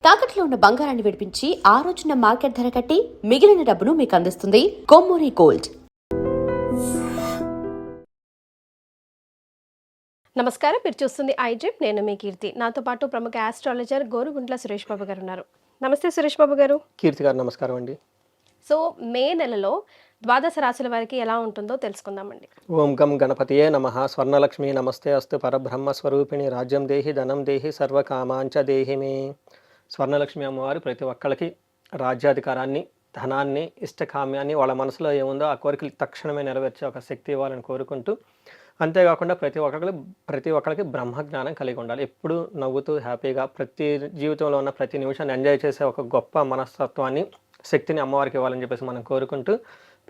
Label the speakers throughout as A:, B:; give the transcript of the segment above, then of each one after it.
A: తాకట్లో ఉన్న బంగారాన్ని విడిపించి ఆ రోజున మార్కెట్ ధర కట్టి మిగిలిన డబ్బును మీకు అందిస్తుంది కొమ్మూరి గోల్డ్.
B: నమస్కారం, మీరు చూస్తుంది ఐడ్రిప్. నేను మీ కీర్తి. నాతో పాటు ప్రముఖ ఆస్ట్రాలజర్ గోరుగుంట్ల సురేష్ బాబు గారు ఉన్నారు. నమస్తే సురేష్ బాబు గారు.
C: కీర్తి గారు నమస్కారం అండి.
B: సో మే నెలలో ద్వాదశ రాశుల వారికి ఎలా ఉంటుందో తెలుసుకుందామండి.
C: ఓం గం గణపతియే నమః. స్వర్ణలక్ష్మి నమస్తే అస్తు. పరబ్రహ్మ స్వరూపిణి రాజ్యం దేహి ధనం దేహి సర్వకామాంచ దేహి మే. స్వర్ణలక్ష్మి అమ్మవారు ప్రతి ఒక్కళ్ళకి రాజ్యాధికారాన్ని, ధనాన్ని, ఇష్టకామ్యాన్ని, వాళ్ళ మనసులో ఏముందో ఆ కోరికలు తక్షణమే నెరవేర్చే ఒక శక్తి ఇవ్వాలని కోరుకుంటూ, అంతేకాకుండా ప్రతి ఒక్కరికి బ్రహ్మజ్ఞానం కలిగి ఉండాలి. ఎప్పుడు నవ్వుతూ హ్యాపీగా ప్రతి జీవితంలో ఉన్న ప్రతి నిమిషాన్ని ఎంజాయ్ చేసే ఒక గొప్ప మనస్తత్వాన్ని, శక్తిని అమ్మవారికి ఇవ్వాలని చెప్పేసి మనం కోరుకుంటూ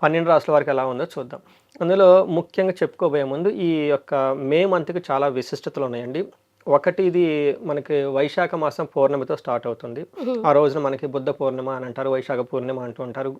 C: 12 రాసుల వారికి ఎలా ఉందో చూద్దాం. అందులో ముఖ్యంగా చెప్పుకోబోయే ముందు ఈ యొక్క మే మంత్కి చాలా విశిష్టతలు ఉన్నాయండి. ఒకటి, ఇది మనకి వైశాఖ మాసం పౌర్ణమితో స్టార్ట్ అవుతుంది. ఆ రోజున మనకి బుద్ధ పూర్ణిమ అని అంటారు, వైశాఖ పూర్ణిమ అంటూ ఉంటారు.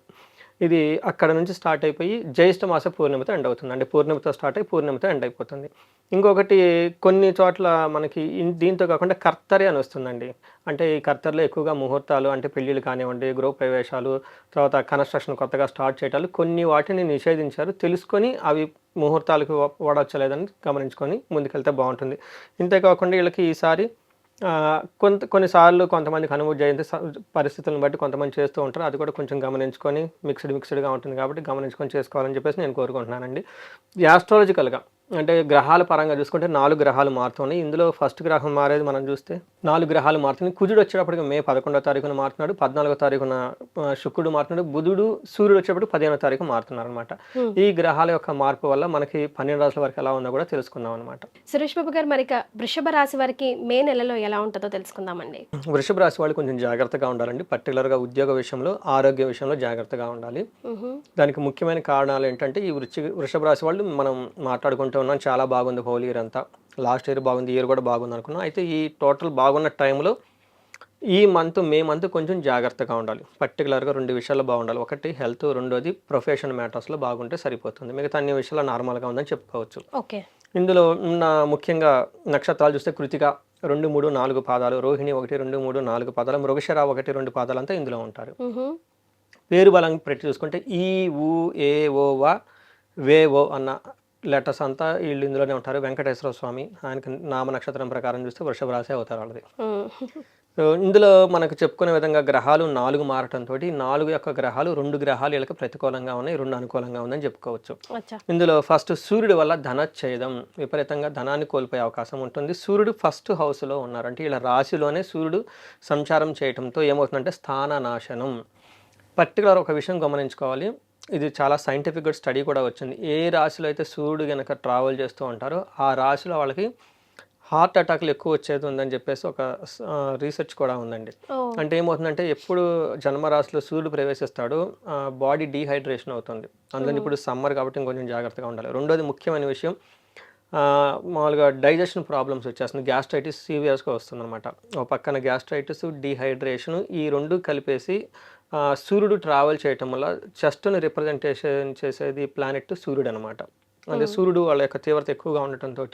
C: ఇది అక్కడ నుంచి స్టార్ట్ అయిపోయి జ్యేష్ఠ మాస పూర్ణిమతో ఎండ్ అవుతుంది. అంటే పూర్ణిమతో స్టార్ట్ అయ్యి పూర్ణిమతో ఎండ్ అయిపోతుంది. ఇంకొకటి, కొన్ని చోట్ల మనకి దీంతో కాకుండా కర్తరి అని వస్తుందండి. అంటే ఈ కర్తరిలో ఎక్కువగా ముహూర్తాలు, అంటే పెళ్ళిళ్ళు కానివ్వండి, గృహ ప్రవేశాలు, తర్వాత కన్స్ట్రక్షన్ కొత్తగా స్టార్ట్ చేయటాలు, కొన్ని వాటిని నిషేధించారు. తెలుసుకొని అవి ముహూర్తాలకు వాడచ్చలేదని గమనించుకొని ముందుకెళ్తే బాగుంటుంది. ఇంతేకాకుండా వీళ్ళకి ఈసారి కొన్నిసార్లు కొంతమందికి హనుమ జయంతి పరిస్థితులను బట్టి కొంతమంది చేస్తూ ఉంటారు. అది కూడా కొంచెం గమనించుకొని మిక్స్డ్గా ఉంటుంది కాబట్టి గమనించుకొని చేసుకోవాలని చెప్పేసి నేను కోరుకుంటున్నానండి. యాస్ట్రాలజికల్గా అంటే గ్రహాల పరంగా చూసుకుంటే 4 గ్రహాలు మారుతున్నాయి. ఇందులో ఫస్ట్ గ్రహం మారేది మనం చూస్తే 4 గ్రహాలు మారుతున్నాయి. కుజుడు వచ్చేటప్పటికి మే 11వ తారీఖున మారుతున్నాడు, 14వ తారీఖున శుక్రుడు మారుతున్నాడు, బుధుడు, సూర్యుడు వచ్చేటప్పుడు 15వ తారీఖు మారుతున్నారు అనమాట. ఈ గ్రహాల యొక్క మార్పు వల్ల మనకి 12 రాశుల వరకు ఎలా ఉందో కూడా తెలుసుకుందాం అనమాట.
B: సురేష్ బాబు గారు, మరి వృషభ రాశి వారికి మే నెలలో ఎలా ఉంటుందో తెలుసుకుందామండి.
C: వృషభ రాశి వాళ్ళు కొంచెం జాగ్రత్తగా ఉండాలండి. పర్టికులర్గా ఉద్యోగ విషయంలో, ఆరోగ్య విషయంలో జాగ్రత్తగా ఉండాలి. దానికి ముఖ్యమైన కారణాలు ఏంటంటే, ఈ వృషభ రాశి వాళ్ళు మనం మాట్లాడుకుంటూ ఉన్నాం, చాలా బాగుంది హోల్ ఇయర్ అంతా, లాస్ట్ ఇయర్ బాగుంది, ఇయర్ కూడా బాగుంది అనుకున్నాం. అయితే ఈ టోటల్ బాగున్న టైంలో ఈ మే మంత్ కొంచెం జాగ్రత్తగా ఉండాలి. పర్టికులర్గా 2 విషయాల్లో బాగుండాలి. ఒకటి హెల్త్, రెండోది ప్రొఫెషన్ మ్యాటర్స్లో బాగుంటే సరిపోతుంది. మిగతా అన్ని విషయాల్లో నార్మల్గా ఉందని చెప్పుకోవచ్చు.
B: ఓకే.
C: ఇందులో ఉన్న ముఖ్యంగా నక్షత్రాలు చూస్తే కృతిక 2, 3, 4 పాదాలు, రోహిణి 1, 2, 3, 4 పాదాలు, మృగశిర 1, 2 పాదాలు అంతా ఇందులో ఉంటారు. పేరు బలం పెట్టి చూసుకుంటే ఈ, ఊ, ఏ, ఓ, వా, వే, ఓ అన్న లెటర్స్ అంతా వీళ్ళు ఇందులోనే ఉంటారు. వెంకటేశ్వర స్వామి, ఆయనకి నామ నక్షత్రం ప్రకారం చూస్తే వృషభ రాశి అవుతారు వాళ్ళది. సో ఇందులో మనకు చెప్పుకునే విధంగా గ్రహాలు 4 మారటంతో 4 యొక్క గ్రహాలు 2 గ్రహాలు వీళ్ళకి ప్రతికూలంగా ఉన్నాయి, 2 అనుకూలంగా ఉందని చెప్పుకోవచ్చు. ఇందులో ఫస్ట్ సూర్యుడి వల్ల ధనచ్ఛేదం, విపరీతంగా ధనాన్ని కోల్పోయే అవకాశం ఉంటుంది. సూర్యుడు ఫస్ట్ హౌస్లో ఉన్నారు, అంటే వీళ్ళ రాశిలోనే సూర్యుడు సంచారం చేయడంతో ఏమవుతుందంటే స్థాన నాశనం. పర్టికులర్ ఒక విషయం గమనించుకోవాలి, ఇది చాలా సైంటిఫిక్గా స్టడీ కూడా వచ్చింది. ఏ రాశిలో అయితే సూర్యుడు కనుక ట్రావెల్ చేస్తూ ఉంటారో ఆ రాశిలో వాళ్ళకి హార్ట్ అటాక్లు ఎక్కువ వచ్చేది ఉందని చెప్పేసి ఒక రీసెర్చ్ కూడా ఉందండి. అంటే ఏమవుతుందంటే, ఎప్పుడు జన్మరాశిలో సూర్యుడు ప్రవేశిస్తాడో బాడీ డీహైడ్రేషన్ అవుతుంది. అందులో ఇప్పుడు సమ్మర్ కాబట్టి ఇంకొంచెం జాగ్రత్తగా ఉండాలి. రెండోది ముఖ్యమైన విషయం, మామూలుగా డైజెషన్ ప్రాబ్లమ్స్ వచ్చేస్తుంది, గ్యాస్ట్రైటిస్ సీవియర్స్గా వస్తుంది అనమాట. ఒక పక్కన గ్యాస్ట్రైటిస్, డీహైడ్రేషన్, ఈ 2 కలిపేసి సూర్యుడు ట్రావెల్ చేయటం వల్ల చెస్ట్ని రిప్రజెంటేషన్ చేసేది ప్లానెట్ సూర్యుడు అనమాట. అంటే సూర్యుడు వాళ్ళ యొక్క తీవ్రత ఎక్కువగా ఉండటంతో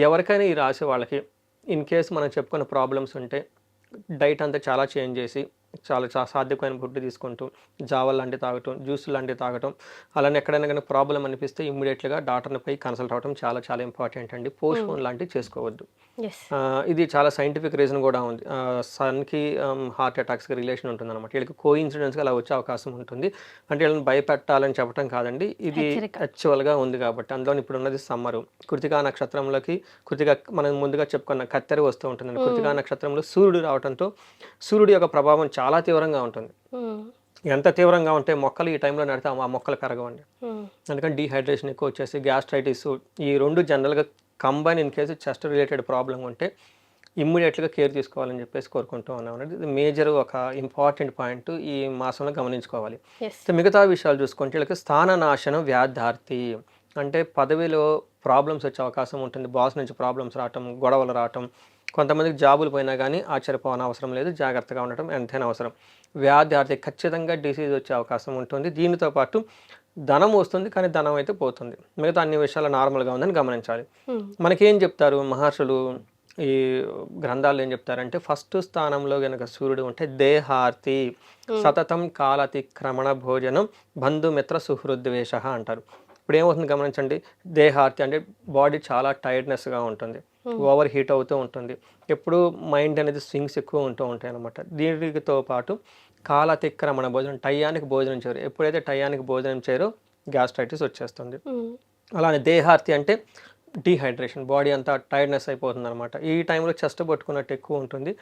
C: ఎవరికైనా ఈ రాశి వాళ్ళకి ఇన్ కేసు మనం చెప్పుకున్న ప్రాబ్లమ్స్ ఉంటే డైట్ అంతా చాలా చేంజ్ చేసి చాలా సాధ్యమైన ఫుడ్ తీసుకుంటూ జావల్ లాంటివి తాగటం, జ్యూస్ లాంటివి తాగటం, అలానే ఎక్కడైనా కానీ ప్రాబ్లం అనిపిస్తే ఇమ్మీడియట్గా డాక్టర్ని పోయి కన్సల్ట్ అవ్వడం చాలా చాలా ఇంపార్టెంట్ అండి. పోస్ట్పోన్ లాంటివి చేసుకోవద్దు. ఇది చాలా సైంటిఫిక్ రీజన్ కూడా ఉంది. సన్కి హార్ట్ అటాక్స్కి రిలేషన్ ఉంటుంది అనమాట. వీళ్ళకి కోఇన్సిడెన్స్గా అలా వచ్చే అవకాశం ఉంటుంది. అంటే వీళ్ళని భయపెట్టాలని చెప్పడం కాదండి, ఇది యాక్చువల్గా ఉంది కాబట్టి. అందులో ఇప్పుడు ఉన్నది సమ్మరు. కృతికా నక్షత్రంలోకి మనం ముందుగా చెప్పుకున్న కత్తెర వస్తూ ఉంటుందండి. కృతికా నక్షత్రంలో సూర్యుడు రావడంతో సూర్యుడి యొక్క ప్రభావం చాలా తీవ్రంగా ఉంటుంది. ఎంత తీవ్రంగా ఉంటే మొక్కలు ఈ టైంలో నడితే ఆ మొక్కలు పెరగవండి. అందుకని డీహైడ్రేషన్ ఎక్కువ వచ్చేసి గ్యాస్ట్రైటిస్, ఈ 2 జనరల్గా combine in case chest related problem ఉంటే ఇమ్మీడియట్గా కేర్ తీసుకోవాలని చెప్పేసి కోరుకుంటూ ఉన్నాం. ఇది మేజర్ ఒక ఇంపార్టెంట్ పాయింట్ ఈ మాసంలో గమనించుకోవాలి. మిగతా విషయాలు చూసుకుంటే వీళ్ళకి స్థాన నాశనం, వ్యాధార్తి, అంటే పదవిలో ప్రాబ్లమ్స్ వచ్చే అవకాశం ఉంటుంది. బాస్ నుంచి ప్రాబ్లమ్స్ రావటం, గొడవలు రావటం, కొంతమందికి జాబులు పోయినా కానీ ఆశ్చర్యపోవని అవసరం లేదు, జాగ్రత్తగా ఉండటం ఎంతైనా అవసరం. వ్యాధి ఖచ్చితంగా డిసీజ్ వచ్చే అవకాశం ఉంటుంది. దీనితో పాటు ధనం వస్తుంది, కానీ ధనం అయితే పోతుంది. మిగతా అన్ని విషయాలు నార్మల్గా ఉందని గమనించాలి. మనకేం చెప్తారు మహర్షులు, ఈ గ్రంథాలు ఏం చెప్తారంటే ఫస్ట్ స్థానంలో గనక సూర్యుడు ఉంటే దేహార్తి సతతం కాలతిక్రమణ భోజనం బంధుమిత్ర సుహృద్వేష అంటారు. ఇప్పుడు ఏమవుతుంది గమనించండి, దేహార్తి అంటే బాడీ చాలా టైర్డ్నెస్గా ఉంటుంది, ఓవర్ హీట్ అవుతూ ఉంటుంది, ఎప్పుడు మైండ్ అనేది స్వింగ్స్ ఎక్కువ ఉంటూ ఉంటాయి అన్నమాట. దీనితో పాటు కాలతిక్రమణ భోజనం, టయానికి భోజనం చేయరు. ఎప్పుడైతే టయానికి భోజనం చేయరో గ్యాస్ట్రైటిస్ వచ్చేస్తుంది. అలానే దేహార్తి అంటే డీహైడ్రేషన్, బాడీ అంతా టైర్డ్నెస్ అయిపోతుంది అనమాట. ఈ టైంలో చెస్ట్ పట్టుకున్నట్టు ఎక్కువ ఉంటుంది.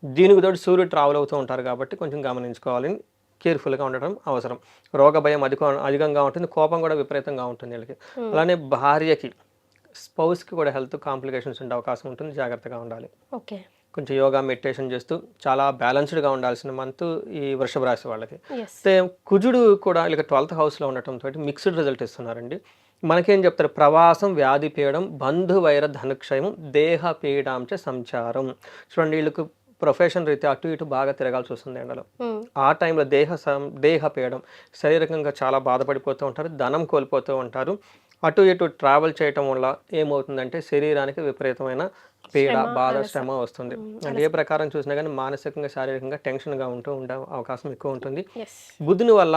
C: దీనికి తోడు సూర్యుడు ట్రావెల్ అవుతూ ఉంటారు కాబట్టి కొంచెం గమనించుకోవాలి, కేర్ఫుల్గా ఉండటం అవసరం. రోగ భయం అధికంగా ఉంటుంది, కోపం కూడా విపరీతంగా ఉంటుంది వీళ్ళకి. అలానే భార్యకి, స్పౌస్కి కూడా హెల్త్ కాంప్లికేషన్స్ ఉండే అవకాశం ఉంటుంది, జాగ్రత్తగా ఉండాలి.
B: ఓకే,
C: కొంచెం యోగా మెడిటేషన్ చేస్తూ చాలా బ్యాలెన్స్డ్గా ఉండాల్సిన మంత్ ఈ వృషభ రాశి వాళ్ళకి. అయితే కుజుడు కూడా వీళ్ళకి 12th హౌస్లో ఉండటంతో మిక్స్డ్ రిజల్ట్ ఇస్తున్నారండి. మనకేం చెప్తారు, ప్రవాసం వ్యాధి పీడం బంధువైర ధనక్షయం దేహ పీడాంచ సంచారం. చూడండి, వీళ్ళకు ప్రొఫెషన్ రీతి అటు ఇటు బాగా తిరగాల్సి వస్తుంది ఎండలో. ఆ టైంలో దేహ పీడం, శారీరకంగా చాలా బాధపడిపోతూ ఉంటారు, ధనం కోల్పోతూ ఉంటారు. అటు ఇటు ట్రావెల్ చేయటం వల్ల ఏమవుతుందంటే శరీరానికి విపరీతమైన పీడ, బాధ, శ్రమ వస్తుంది. అంటే ఏ ప్రకారం చూసినా కానీ మానసికంగా శారీరకంగా టెన్షన్గా ఉండే అవకాశం ఎక్కువ ఉంటుంది. బుధుని వల్ల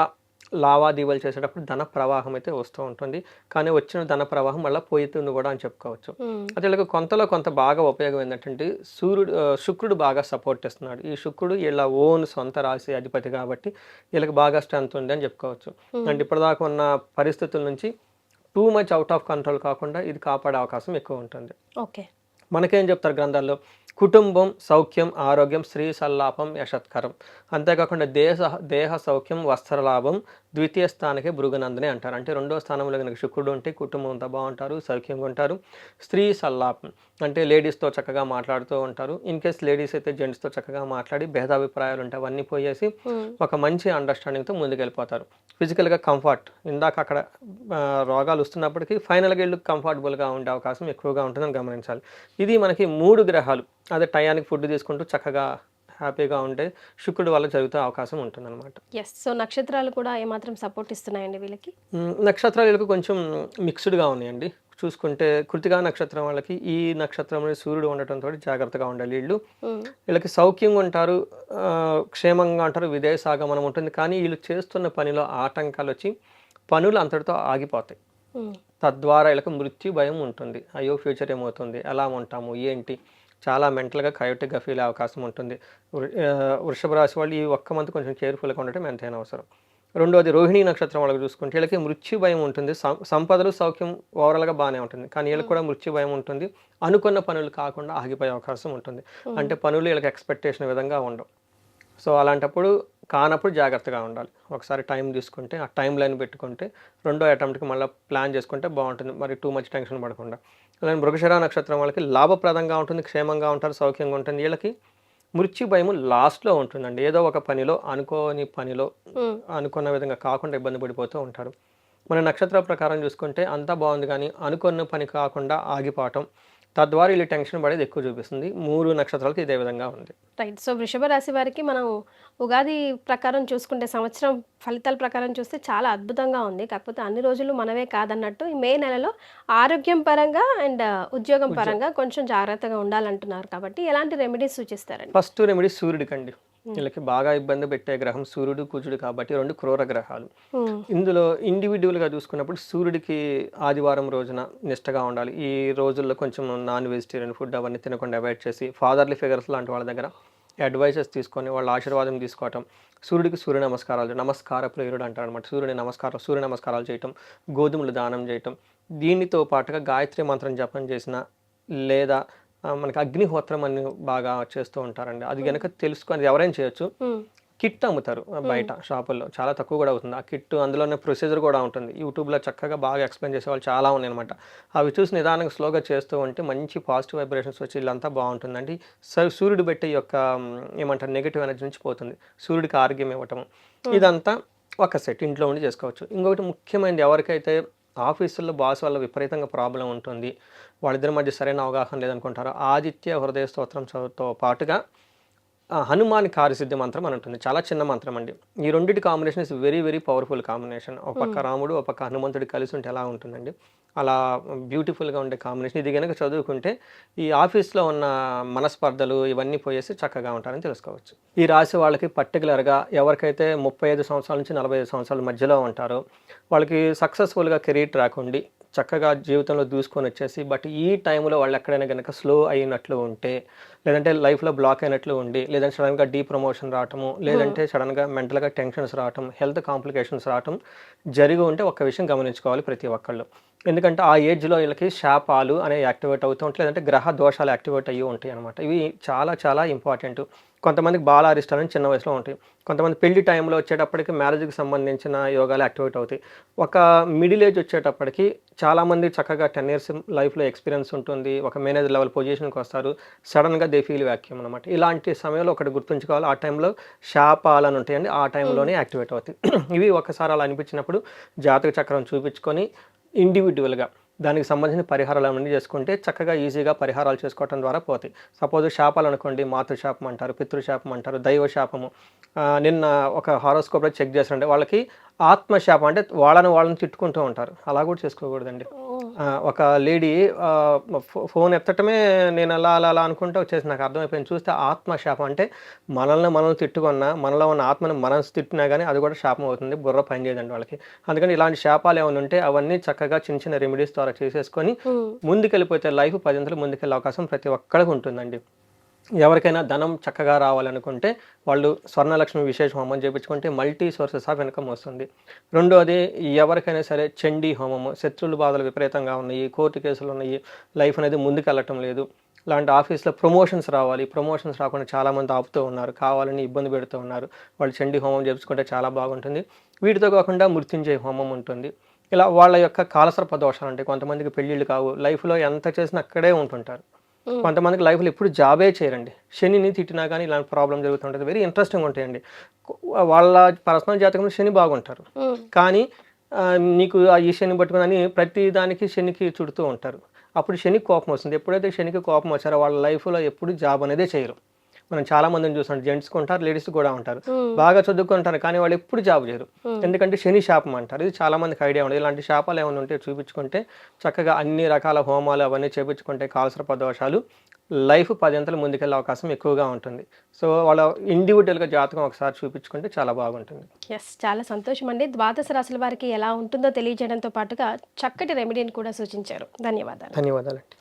C: లావాదేవీలు చేసేటప్పుడు ధన ప్రవాహం అయితే వస్తూ ఉంటుంది, కానీ వచ్చిన ధన ప్రవాహం మళ్ళీ పోతుంది కూడా అని చెప్పుకోవచ్చు. అయితే వీళ్ళకి కొంతలో కొంత బాగా ఉపయోగం ఏంటంటే శుక్రుడు బాగా సపోర్ట్ ఇస్తున్నాడు. ఈ శుక్రుడు వీళ్ళ ఓన్ సొంత రాశి అధిపతి కాబట్టి వీళ్ళకి బాగా స్ట్రెంత్ ఉంది అని చెప్పుకోవచ్చు. అంటే ఇప్పటిదాకా ఉన్న పరిస్థితుల నుంచి too much out of control కాకుండా ఇది కాపాడే అవకాశం ఎక్కువ ఉంటుంది.
B: ఓకే,
C: మనకేం చెప్తారు గ్రంథాల్లో, కుటుంబం సౌఖ్యం ఆరోగ్యం స్త్రీ సల్లాపం యశత్కరం. అంతేకాకుండా దేహ సౌఖ్యం వస్త్రలాభం ద్వితీయ స్థానకే భృగునందని అంటారు. అంటే రెండో స్థానంలో కనుక శుక్రుడు ఉంటే కుటుంబం అంతా బాగుంటారు, సౌఖ్యంగా ఉంటారు. స్త్రీ సల్లాపం అంటే లేడీస్తో చక్కగా మాట్లాడుతూ ఉంటారు. ఇన్ కేస్ లేడీస్ అయితే జెంట్స్తో చక్కగా మాట్లాడి భేదాభిప్రాయాలు ఉంటే అవన్నీ పోయేసి ఒక మంచి అండర్స్టాండింగ్తో ముందుకెళ్ళిపోతారు. ఫిజికల్గా కంఫర్ట్, ఇందాక అక్కడ రోగాలు వస్తున్నప్పటికీ ఫైనల్గా వీళ్ళు కంఫర్టబుల్గా ఉండే అవకాశం ఎక్కువగా ఉంటుందని గమనించాలి. ఇది మనకి 3 గ్రహాలు అదే టయానికి ఫుడ్ తీసుకుంటూ చక్కగా హ్యాపీగా ఉంటే శుక్రుడు వల్ల జరుగుతే అవకాశం ఉంటుంది అనమాట.
B: సో నక్షత్రాలు కూడా ఏమాత్రం సపోర్ట్ ఇస్తున్నాయండి వీళ్ళకి?
C: నక్షత్రాలు వీళ్ళకి కొంచెం మిక్స్డ్గా ఉన్నాయండి. చూసుకుంటే కృతికా నక్షత్రం వాళ్ళకి ఈ నక్షత్రంలో సూర్యుడు ఉండటంతో జాగ్రత్తగా ఉండాలి. వీళ్ళకి సౌఖ్యంగా ఉంటారు, క్షేమంగా ఉంటారు, విదేశాగమనం ఉంటుంది. కానీ వీళ్ళు చేస్తున్న పనిలో ఆటంకాలు వచ్చి పనులు అంతటితో ఆగిపోతాయి. తద్వారా వీళ్ళకి మృత్యు భయం ఉంటుంది. అయ్యో ఫ్యూచర్ ఏమవుతుంది, ఎలా ఉంటాము ఏంటి, చాలా మెంటల్గా కయోటిక్గా ఫీల్ అయ్యే అవకాశం ఉంటుంది. వృషభ రాశి వాళ్ళు ఈ ఒక్క మంత్ కొంచెం కేర్ఫుల్గా ఉండటం ఎంతైనా అవసరం. రెండోది రోహిణీ నక్షత్రం వాళ్ళకి చూసుకుంటే వీళ్ళకి మృత్యు భయం ఉంటుంది. సంపదలు సౌఖ్యం ఓవరాల్గా బాగానే ఉంటుంది, కానీ వీళ్ళకి కూడా మృత్యు భయం ఉంటుంది. అనుకున్న పనులు కాకుండా ఆగిపోయే అవకాశం ఉంటుంది. అంటే పనులు వీళ్ళకి ఎక్స్పెక్టేషన్ విధంగా ఉండవు. సో అలాంటప్పుడు కానప్పుడు జాగ్రత్తగా ఉండాలి. ఒకసారి టైం తీసుకుంటే ఆ టైం లైన్ పెట్టుకుంటే రెండో అటెంప్ట్కి మళ్ళీ ప్లాన్ చేసుకుంటే బాగుంటుంది, మరి టూ మచ్ టెన్షన్ పడకుండా. అలానే మృగశిర నక్షత్రం వాళ్ళకి లాభప్రదంగా ఉంటుంది, క్షేమంగా ఉంటారు, సౌఖ్యంగా ఉంటుంది. వీళ్ళకి మృత్యు భయము లాస్ట్లో ఉంటుందండి. ఏదో ఒక పనిలో అనుకోని పనిలో అనుకున్న విధంగా కాకుండా ఇబ్బంది పడిపోతూ ఉంటారు. మన నక్షత్ర ప్రకారం చూసుకుంటే అంతా బాగుంది, కానీ అనుకున్న పని కాకుండా ఆగిపోవటం, తద్వారా వీళ్ళు టెన్షన్ పడేది ఎక్కువ చూపిస్తుంది. 3 నక్షత్రాలకి ఇదే విధంగా ఉంది.
B: రైట్. సో వృషభ రాశి వారికి మనం ఉగాది ప్రకారం చూసుకుంటే సంవత్సరం ఫలితాల ప్రకారం చూస్తే చాలా అద్భుతంగా ఉంది. కాకపోతే అన్ని రోజులు మనమే కాదన్నట్టు ఈ మే నెలలో ఆరోగ్యం పరంగా అండ్ ఉద్యోగం పరంగా కొంచెం జాగ్రత్తగా ఉండాలంటున్నారు. కాబట్టి ఎలాంటి రెమెడీస్ సూచిస్తారండి?
C: ఫస్ట్ రెమెడీ సూర్యుడికండి. వీళ్ళకి బాగా ఇబ్బంది పెట్టే గ్రహం సూర్యుడు, కుజుడు కాబట్టి 2 క్రూర గ్రహాలు. ఇందులో ఇండివిజువల్గా చూసుకున్నప్పుడు సూర్యుడికి ఆదివారం రోజున నిష్టగా ఉండాలి. ఈ రోజుల్లో కొంచెం నాన్ వెజిటేరియన్ ఫుడ్ అవన్నీ తినకుండా అవాయిడ్ చేసి ఫాదర్లీ ఫిగర్స్ లాంటి వాళ్ళ దగ్గర అడ్వైజెస్ తీసుకొని వాళ్ళ ఆశీర్వాదం తీసుకోవటం. సూర్యుడికి సూర్య నమస్కారాలు, నమస్కార ప్రియుడు అంటారు అనమాట. సూర్య నమస్కారాలు చేయటం, గోధుమలు దానం చేయటం. దీనితో పాటుగా గాయత్రి మంత్రం జపం చేసిన లేదా మనకి అగ్నిహోత్రం అని బాగా చేస్తూ ఉంటారండి. అది కనుక తెలుసుకొని ఎవరైనా చేయొచ్చు. కిట్ అమ్ముతారు బయట షాపుల్లో, చాలా తక్కువ కూడా అవుతుంది ఆ కిట్. అందులోనే ప్రొసీజర్ కూడా ఉంటుంది. యూట్యూబ్లో చక్కగా బాగా ఎక్స్ప్లెయిన్ చేసేవాళ్ళు చాలా ఉన్నాయి అనమాట. అవి చూసి నిదానంగా స్లోగా చేస్తూ ఉంటే మంచి పాజిటివ్ వైబ్రేషన్స్ వచ్చి ఇల్లంతా బాగుంటుందండి. సూర్యుడు పెట్టే యొక్క ఏమంటారు నెగిటివ్ ఎనర్జీ నుంచి పోతుంది. సూర్యుడికి ఆరోగ్యం ఇవ్వటం, ఇదంతా ఒక సెట్ ఇంట్లో ఉండి చేసుకోవచ్చు. ఇంకొకటి ముఖ్యమైనది, ఎవరికైతే ఆఫీసుల్లో బాస్ వల్ల విపరీతంగా ప్రాబ్లం ఉంటుంది, వాళ్ళిద్దరి మధ్య సరైన అవగాహన లేదనుకుంటారో ఆదిత్య హృదయ స్తోత్రంతో పాటుగా హనుమాన్ కార్యసిద్ధి మంత్రం అని ఉంటుంది. చాలా చిన్న మంత్రం అండి. ఈ రెండిటి combination is very very powerful combination. ఒక పక్క రాముడు, ఒక పక్క హనుమంతుడు కలిసి ఉంటే ఎలా ఉంటుందండి, అలా బ్యూటిఫుల్గా ఉండే కాంబినేషన్. ఇది కనుక చదువుకుంటే ఈ ఆఫీస్లో ఉన్న మనస్పర్ధలు ఇవన్నీ పోయేసి చక్కగా ఉంటారని తెలుసుకోవచ్చు. ఈ రాశి వాళ్ళకి పర్టికులర్గా ఎవరికైతే 35 సంవత్సరాల నుంచి 45 సంవత్సరాల మధ్యలో ఉంటారో వాళ్ళకి సక్సెస్ఫుల్గా కెరీర్ ట్రాక్ ఉండి చక్కగా జీవితంలో దూసుకొని వచ్చేసి, బట్ ఈ టైంలో వాళ్ళు ఎక్కడైనా కనుక స్లో అయినట్లు ఉంటే, లేదంటే లైఫ్లో బ్లాక్ అయినట్లు ఉండి, లేదంటే సడన్గా ప్రమోషన్ రావటము, లేదంటే సడన్గా మెంటల్గా టెన్షన్స్ రావటం, హెల్త్ కాంప్లికేషన్స్ రావటం జరిగి ఉంటే ఒక్క విషయం గమనించుకోవాలి ప్రతి ఒక్కళ్ళు. ఎందుకంటే ఆ ఏజ్లో వీళ్ళకి శాపాలు అనేవి యాక్టివేట్ అవుతూ ఉంటాయి, లేదంటే గ్రహ దోషాలు యాక్టివేట్ అయ్యి ఉంటాయి అనమాట. ఇవి చాలా చాలా ఇంపార్టెంట్. కొంతమందికి బాలారిష్టాలని చిన్న వయసులో ఉంటాయి, కొంతమంది పెళ్లి టైంలో వచ్చేటప్పటికి మ్యారేజ్కి సంబంధించిన యోగాలు యాక్టివేట్ అవుతాయి. ఒక మిడిల్ ఏజ్ వచ్చేటప్పటికి చాలామంది చక్కగా 10 years లైఫ్లో ఎక్స్పీరియన్స్ ఉంటుంది, ఒక మేనేజర్ లెవెల్ పొజిషన్కి వస్తారు, సడన్గా దే ఫీల్ వ్యాక్యూమ్ అనమాట. ఇలాంటి సమయంలో ఒకటి గుర్తుంచుకోవాలి, ఆ టైంలో శాపాలను ఉంటాయండి, ఆ టైంలోనే యాక్టివేట్ అవుతాయి. ఇవి ఒకసారి అలా అనిపించినప్పుడు జాతక చక్రం చూపించుకొని ఇండివిజువల్గా దానికి సంబంధించిన పరిహారాలు అవన్నీ చేసుకుంటే చక్కగా ఈజీగా పరిహారాలు చేసుకోవడం ద్వారా పోతాయి. సపోజ్ శాపాలు అనుకోండి, మాతృశాపం అంటారు, పితృశాపం అంటారు, దైవ శాపము. నిన్న ఒక హారోస్కోప్లో చెక్ చేస్తుంటే వాళ్ళకి ఆత్మశాపం, అంటే వాళ్ళని తిట్టుకుంటూ ఉంటారు. అలా కూడా చేసుకోకూడదండి. ఒక లేడీ ఫోన్ ఎత్తటమే నేను అలా అలా అలా అనుకుంటూ వచ్చేసి నాకు అర్థమైపోయింది. చూస్తే ఆత్మశాపం అంటే మనల్ని తిట్టుకున్నా, మనలో ఉన్న ఆత్మని మనం తిట్టినా కానీ అది కూడా శాపం అవుతుంది, బుర్ర పని చేయదండి వాళ్ళకి. అందుకని ఇలాంటి శాపాలు ఏమైనా ఉంటే అవన్నీ చక్కగా చిన్న చిన్న రెమెడీస్ ద్వారా చేసేసుకొని ముందుకెళ్ళిపోతే లైఫ్ 10 ముందుకెళ్ళే అవకాశం ప్రతి ఒక్కరికి ఉంటుందండి. ఎవరికైనా ధనం చక్కగా రావాలనుకుంటే వాళ్ళు స్వర్ణలక్ష్మి విశేష హోమం చేయించుకుంటే మల్టీ సోర్సెస్ ఆఫ్ ఇన్కమ్ వస్తుంది. రెండోది, ఎవరికైనా సరే చండీ హోమము, శత్రువుల బాధలు విపరీతంగా ఉన్నాయి, కోర్టు కేసులు ఉన్నాయి, లైఫ్ అనేది ముందుకెళ్ళటం లేదు, ఇలాంటి ఆఫీస్లో ప్రమోషన్స్ రావాలి, ప్రమోషన్స్ రాకుండా చాలామంది ఆపుతూ ఉన్నారు, కావాలని ఇబ్బంది పెడుతూ ఉన్నారు, వాళ్ళు చండీ హోమం చేయించుకుంటే చాలా బాగుంటుంది. వీటితో కాకుండా మృత్యుంజయ హోమం ఉంటుంది. ఇలా వాళ్ళ యొక్క కాలసర్ప దోషాలు ఉంటాయి. కొంతమందికి పెళ్ళిళ్ళు కావు, లైఫ్లో ఎంత చేసినా అక్కడే ఉంటుంటారు. కొంతమందికి లైఫ్లో ఎప్పుడు జాబే చేయరండి, శనిని తిట్టినా కానీ ఇలాంటి ప్రాబ్లం జరుగుతుంటుంది. వెరీ ఇంట్రెస్టింగ్ ఉంటాయండి. వాళ్ళ పర్సనల్ జాతకంలో శని బాగుంటారు, కానీ నీకు ఈ శని పట్టుకుని ప్రతి దానికి శనికి చుడుతూ ఉంటారు. అప్పుడు శనికి కోపం వస్తుంది. ఎప్పుడైతే శనికి కోపం వచ్చారో వాళ్ళ లైఫ్లో ఎప్పుడు జాబ్ అనేదే చేయరు. మనం చాలా మందిని చూస్తాం, జెంట్స్కి ఉంటారు, లేడీస్ కూడా ఉంటారు, బాగా చదువుకుంటారు కానీ వాళ్ళు ఎప్పుడు జాబ్ చేయరు, ఎందుకంటే శని శాపం అంటారు. ఇది చాలా మందికి ఐడియా ఉండదు. ఇలాంటి శాపాలు ఏమైనా ఉంటే చూపించుకుంటే చక్కగా అన్ని రకాల హోమాలు అవన్నీ చేపించుకుంటే కాలసర్ప దోషాలు లైఫ్ 10 ముందుకెళ్ళే అవకాశం ఎక్కువగా ఉంటుంది. సో వాళ్ళ ఇండివిజువల్గా జాతకం ఒకసారి చూపించుకుంటే చాలా బాగుంటుంది.
B: ఎస్, చాలా సంతోషం అండి. ద్వాదశ రాశుల వారికి ఎలా ఉంటుందో తెలియజేయడంతో పాటుగా చక్కటి రెమెడీని కూడా సూచించారు. ధన్యవాదాలు.
C: ధన్యవాదాలండి.